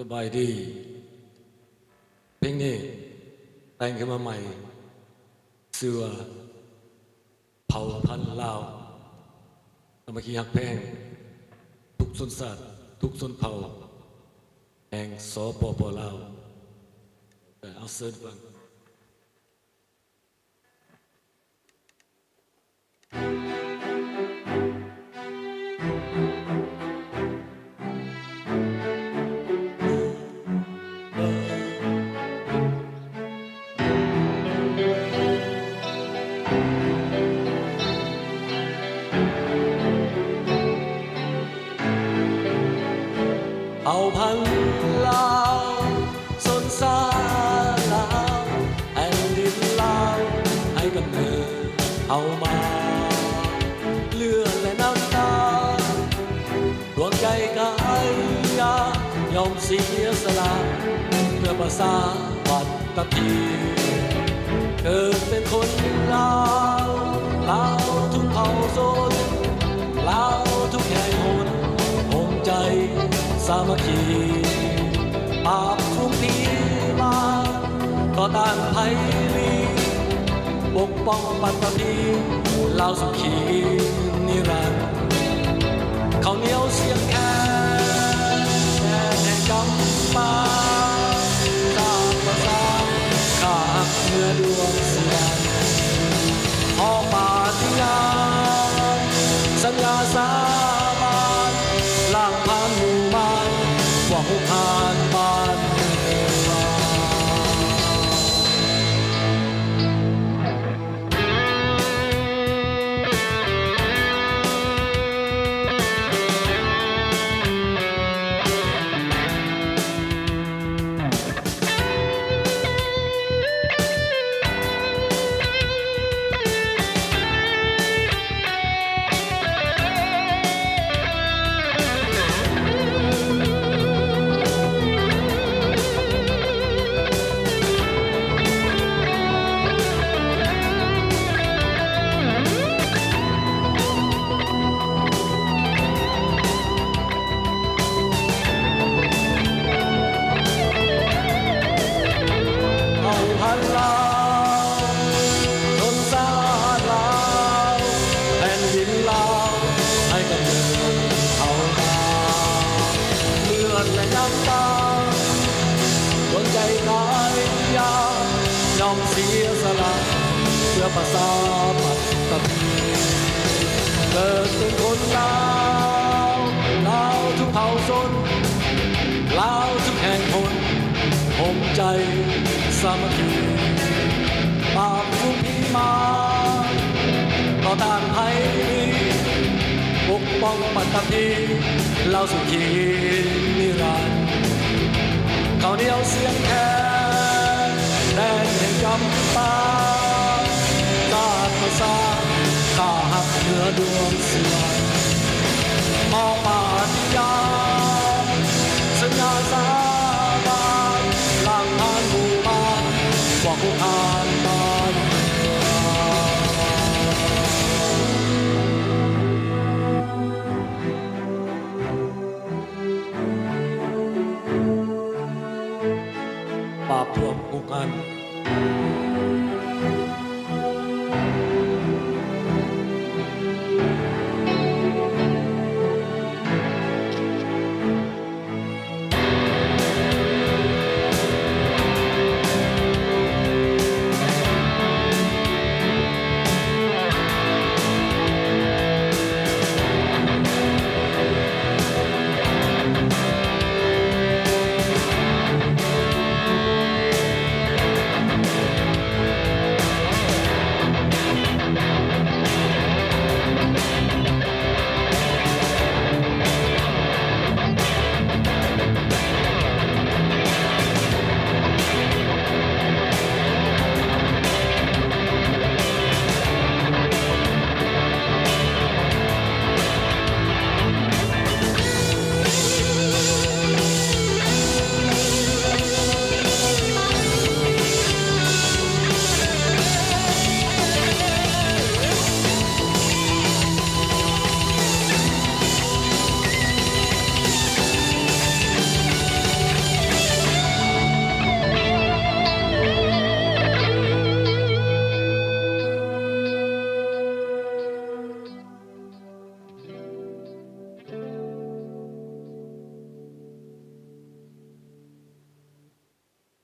สบายดีเพลงนี้แต่งขึ้นมาใหม่เสือเผ่าพันธุ์ลาวสามัคคีฮักแพงทุกชนชาติทุกชนเผ่าแห่งสปปลาวเอาเสิร์ฟฟังเอาพันลาวสนสาลาวแผ่นดินลาวให้กำเนิดเอามาเลือดและน้ำตาดวงใจกายยอมเสียสละเพื่อประสาบัตตะพีเกิดเป็นคนลาวลาวทุกเผ่าชนลาวทุกแห่งหนภูมิใจสามัคคีปราบทุกทีมาต่อต้านภัยลีปกป้องปัตตภีลาวสุขีนิรันดร์เขาเหนียวเสียงแค้นแดนแห่งกำปาสร้างประสานข้าเมื่อดวงเสียงออกปาฏิญาณสัญญาสาบานล่างผ่านหมู่บ้านว่าหุกหานบ้านดวงใจกายยอมเสียสละเพื่อประสาปัตตภีเกิดเป็นคนลาวลาวทุกเผ่าชนลาวทุกแห่งหนภูมิใจสามัคคีปราบทุกพิมานต่อต้านภัยปกป้องปัตตภีลาวสุขีนิรันดร์เขาเหนียวเสียงแค้นแดนแห่งกำปาชาติประสานข้าหักเหนือดวงเสียงมองปาฏิญาณสัญญาสาบานล่างผ่านหมู่บ้านว่าหุกหานบ้านป่าพวกหุกหาน